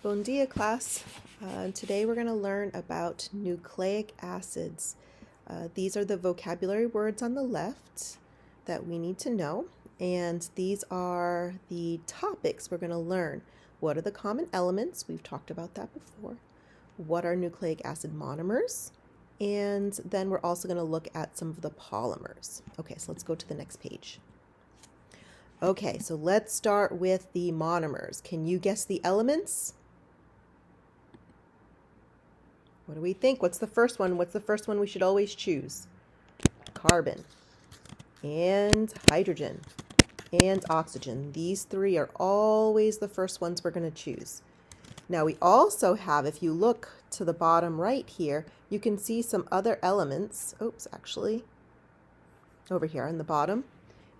Bon dia, class. Today we're going to learn about nucleic acids. These are the vocabulary words on the left that we need to know, and these are the topics we're going to learn. What are the common elements? We've talked about that before. What are nucleic acid monomers? And then we're also going to look at some of the polymers. Okay, so let's go to the next page. Okay, so let's start with the monomers. Can you guess the elements? What do we think? What's the first one? What's the first one we should always choose? Carbon and hydrogen and oxygen. These three are always the first ones we're going to choose. Now we also have, if you look to the bottom right here, you can see some other elements. Oops, actually, over here on the bottom,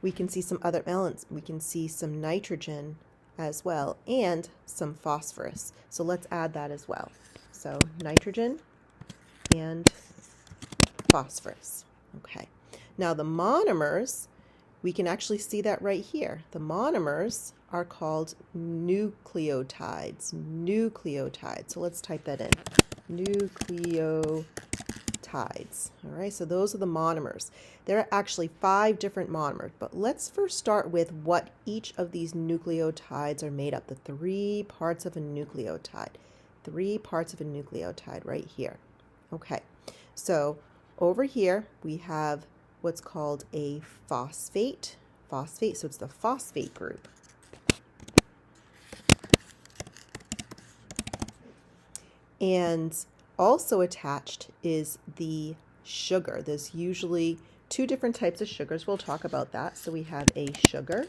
we can see some other elements. We can see some nitrogen as well and some phosphorus. So let's add that as well. So nitrogen and phosphorus. Okay. Now the monomers, we can actually see that right here. The monomers are called nucleotides. Nucleotides. So let's type that in. Nucleotides. All right, so those are the monomers. There are actually 5 different monomers, but let's first start with what each of these nucleotides are made of. The 3 parts of a nucleotide. 3 parts of a nucleotide right here. Okay, so over here we have what's called a phosphate. Phosphate, so it's the phosphate group. And also attached is the sugar. There's usually 2 different types of sugars. We'll talk about that. So we have a sugar,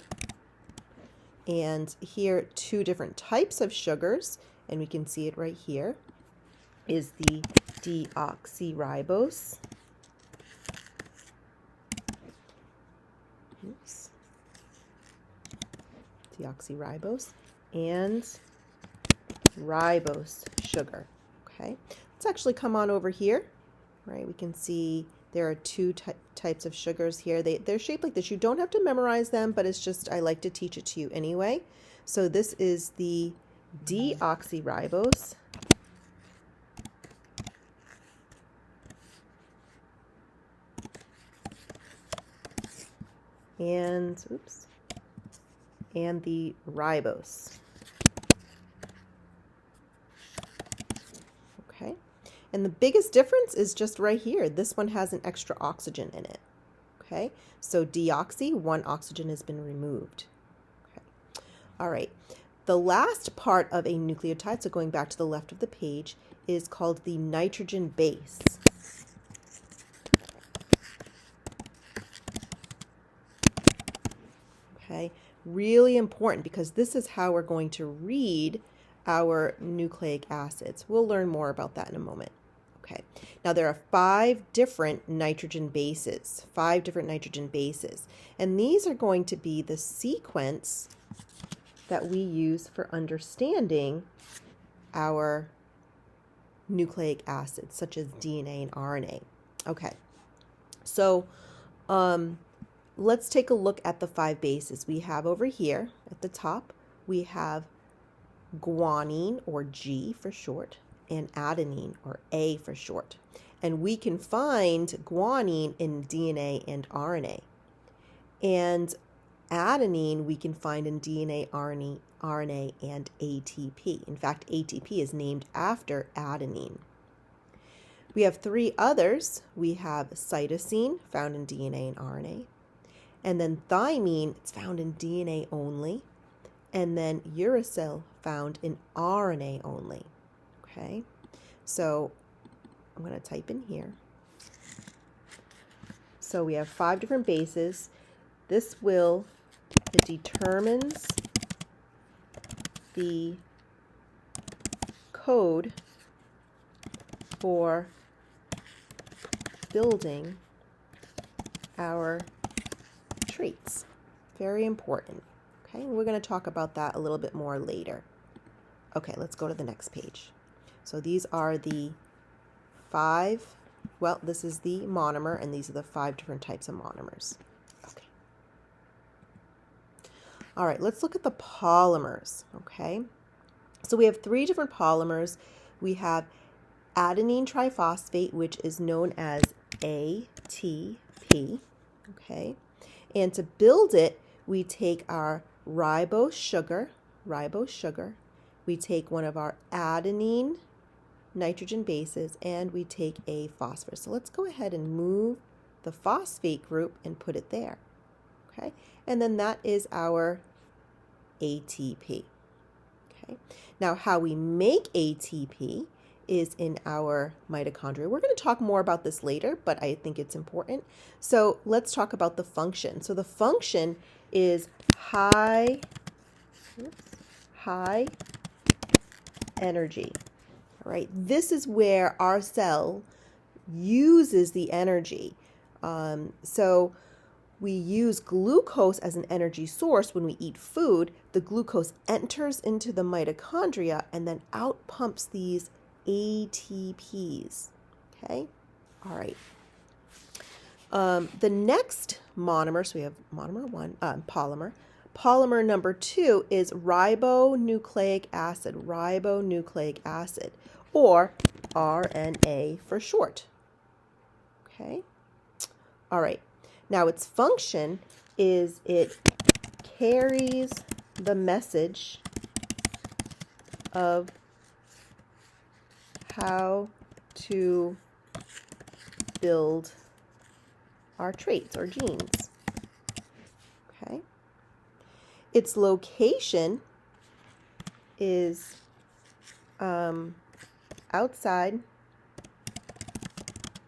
and here 2 different types of sugars, and we can see it right here, is the deoxyribose. Oops. Deoxyribose and ribose sugar. Okay, let's actually come on over here. Right, we can see there are 2 types of sugars here. They're shaped like this. You don't have to memorize them, but it's just I like to teach it to you anyway. So this is the deoxyribose. And the ribose. Okay, and the biggest difference is just right here. This one has an extra oxygen in it. Okay, so deoxy, 1 oxygen has been removed. Okay, all right. The last part of a nucleotide, so going back to the left of the page, is called the nitrogen base. Okay, really important because this is how we're going to read our nucleic acids. We'll learn more about that in a moment. Okay, now there are 5 different nitrogen bases, 5 different nitrogen bases, and these are going to be the sequence that we use for understanding our nucleic acids, such as DNA and RNA. Okay, so let's take a look at the 5 bases. We have over here at the top, we have guanine, or G for short, and adenine, or A for short. And we can find guanine in DNA and RNA. And adenine we can find in DNA, RNA, and ATP. In fact, ATP is named after adenine. We have 3 others. We have cytosine, found in DNA and RNA. And then thymine, it's found in DNA only. And then uracil, found in RNA only. Okay, so I'm going to type in here. So we have 5 different bases. It determines the code for building our traits. Very important. Okay, and we're going to talk about that a little bit more later. Okay, let's go to the next page. So these are the 5, well, this is the monomer, and these are the 5 different types of monomers. Okay. All right, let's look at the polymers, okay? So we have three different polymers. We have adenine triphosphate, which is known as ATP, okay? And to build it, we take our ribose sugar, we take one of our adenine nitrogen bases, and we take a phosphorus. So let's go ahead and move the phosphate group and put it there, okay? And then that is our ATP, okay? Now, how we make ATP is in our mitochondria. We're going to talk more about this later, but I think it's important. So let's talk about the function. So the function is high energy. All right, this is where our cell uses the energy. So we use glucose as an energy source when we eat food. The glucose enters into the mitochondria and then out pumps these ATPs. Okay, all right. The next monomer, so we have monomer 1, polymer. Polymer number 2 is ribonucleic acid, or RNA for short. Okay, all right. Now its function is it carries the message of how to build our traits or genes. Okay. Its location is outside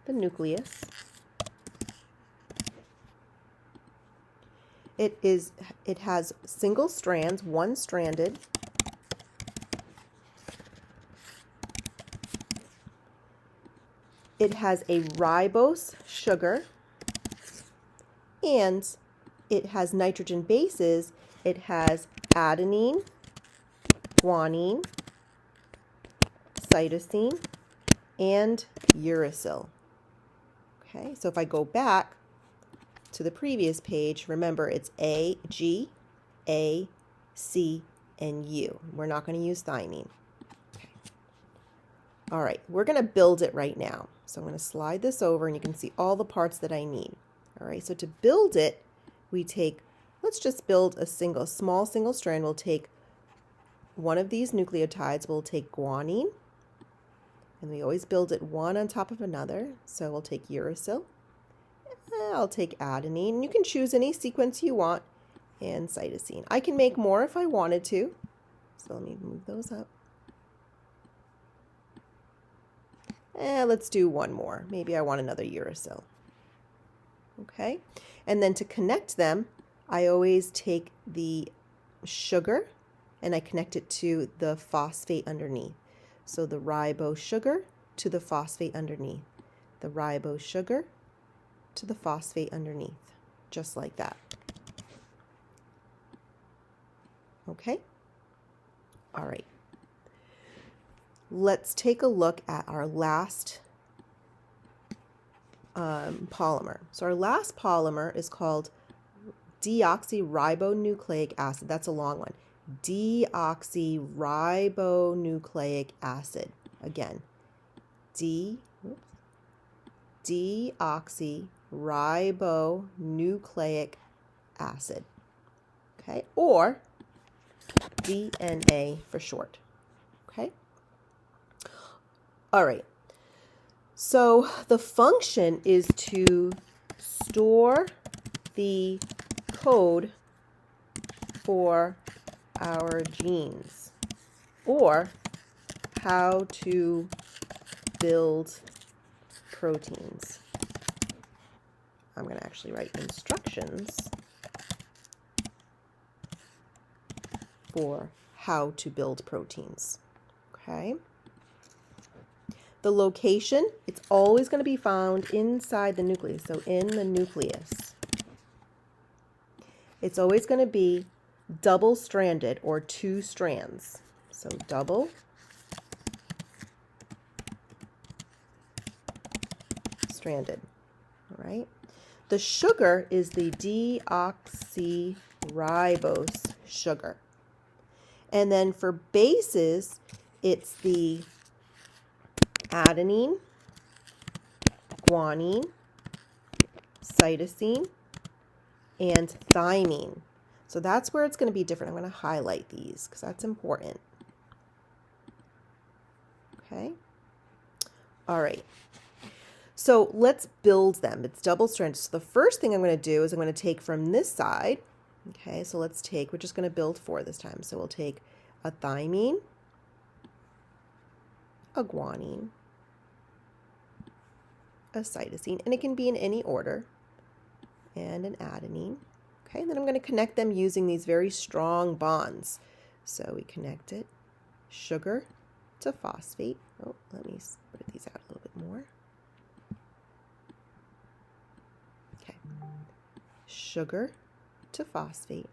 the nucleus. It has single strands, one-stranded. It has a ribose sugar, and it has nitrogen bases. It has adenine, guanine, cytosine, and uracil. Okay, so if I go back to the previous page, remember it's A, G, A, C, and U. We're not going to use thymine. Okay. All right, we're going to build it right now. So I'm going to slide this over and you can see all the parts that I need. All right, so to build it, we take, let's just build a small single strand. We'll take one of these nucleotides. We'll take guanine, and we always build it one on top of another. So we'll take uracil. I'll take adenine. You can choose any sequence you want, and cytosine. I can make more if I wanted to. So let me move those up. Let's do one more. Maybe I want another uracil. Okay, and then to connect them, I always take the sugar and I connect it to the phosphate underneath. So the ribose sugar to the phosphate underneath. The ribose sugar to the phosphate underneath, just like that. Okay? All right. Let's take a look at our last polymer. So our last polymer is called deoxyribonucleic acid. That's a long one. Deoxyribonucleic acid. Again, deoxyribonucleic acid. Okay, or DNA for short. Okay. All right. So the function is to store the code for our genes, or how to build proteins. I'm going to actually write instructions for how to build proteins. Okay. The location, it's always going to be found inside the nucleus, so in the nucleus. It's always going to be double-stranded or two strands. So double-stranded, all right? The sugar is the deoxyribose sugar. And then for bases, it's the adenine, guanine, cytosine, and thymine. So that's where it's going to be different. I'm going to highlight these because that's important. Okay. All right. So let's build them. It's double-stranded. So the first thing I'm going to do is I'm going to take from this side. Okay, so we're just going to build 4 this time. So we'll take a thymine, a guanine, a cytosine, and it can be in any order, and an adenine. Okay, and then I'm going to connect them using these very strong bonds. So we connect it, sugar to phosphate. Oh, let me spread these out a little bit more. Okay, sugar to phosphate,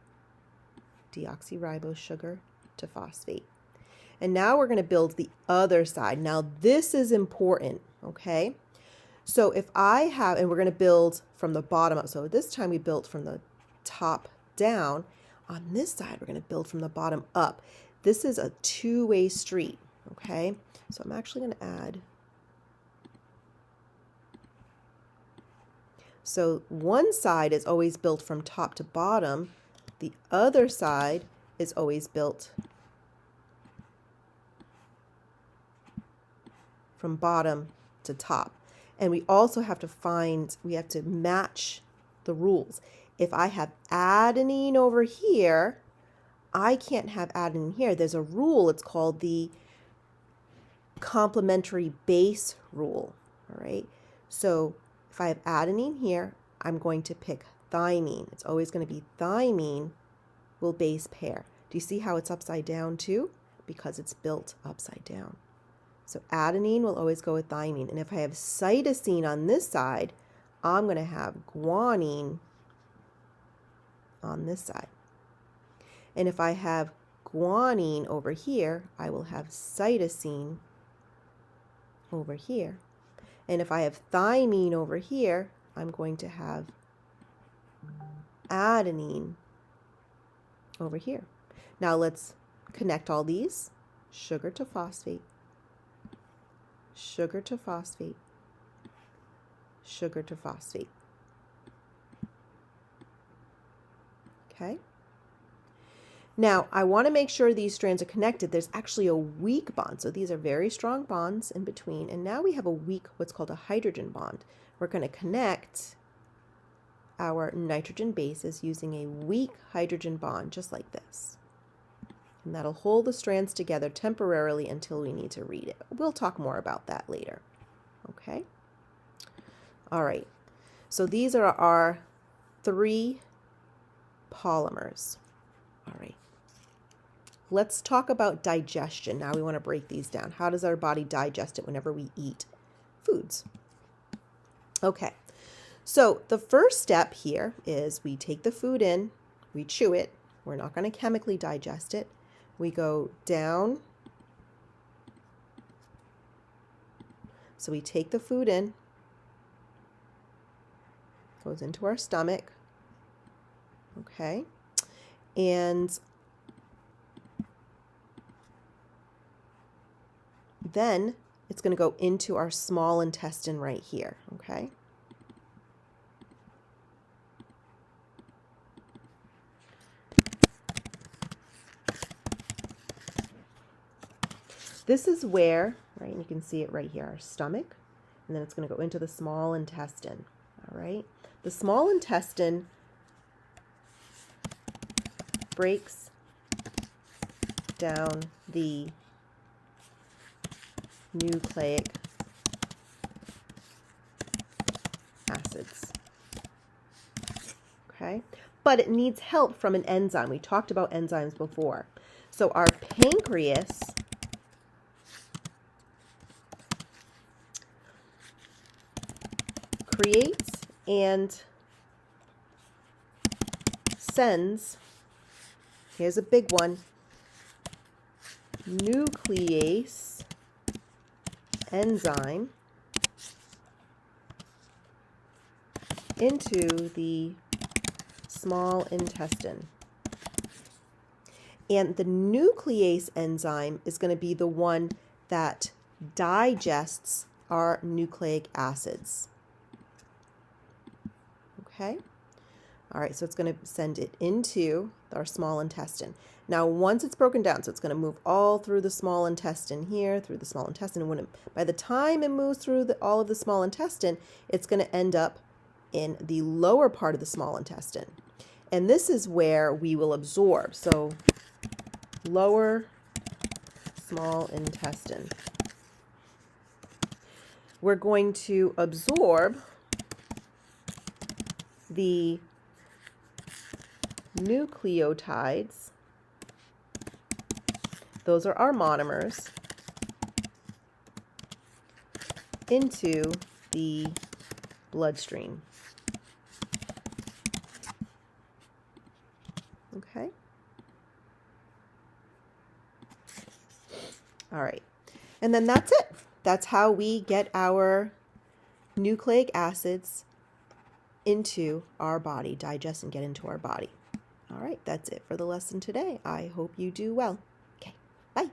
deoxyribose sugar to phosphate. And now we're going to build the other side. Now this is important, okay? So if I have, and we're going to build from the bottom up. So this time we built from the top down. On this side, we're going to build from the bottom up. This is a two-way street, okay? So I'm actually going to add. So one side is always built from top to bottom. The other side is always built from bottom to top. And we also have to match the rules. If I have adenine over here, I can't have adenine here. There's a rule, it's called the complementary base rule, all right? So if I have adenine here, I'm going to pick thymine. It's always going to be thymine will base pair. Do you see how it's upside down too? Because it's built upside down. So adenine will always go with thymine. And if I have cytosine on this side, I'm going to have guanine on this side. And if I have guanine over here, I will have cytosine over here. And if I have thymine over here, I'm going to have adenine over here. Now let's connect all these. Sugar to phosphate, sugar to phosphate, sugar to phosphate. Okay. Now, I want to make sure these strands are connected. There's actually a weak bond. So these are very strong bonds in between. And now we have a weak, what's called a hydrogen bond. We're going to connect our nitrogen bases using a weak hydrogen bond, just like this. And that'll hold the strands together temporarily until we need to read it. We'll talk more about that later. Okay? All right. So these are our 3 polymers. All right. Let's talk about digestion. Now we want to break these down. How does our body digest it whenever we eat foods? Okay. So the first step here is we take the food in, we chew it. We're not going to chemically digest it. We go down. So we take the food in, goes into our stomach. Okay. And then it's going to go into our small intestine right here. Okay. This is where, right, and you can see it right here, our stomach, and then it's going to go into the small intestine, all right? The small intestine breaks down the nucleic acids, okay? But it needs help from an enzyme. We talked about enzymes before. So our pancreas creates and sends, here's a big one, nuclease enzyme into the small intestine. And the nuclease enzyme is going to be the one that digests our nucleic acids. Okay? All right, so it's going to send it into our small intestine. Now, once it's broken down, so it's going to move all through the small intestine here, through the small intestine. And by the time it moves through all of the small intestine, it's going to end up in the lower part of the small intestine. And this is where we will absorb. So, lower small intestine. We're going to absorb the nucleotides. Those are our monomers, into the bloodstream. Okay? All right. And then that's it. That's how we get our nucleic acids into our body, digest and get into our body. All right, that's it for the lesson today. I hope you do well. Okay, bye.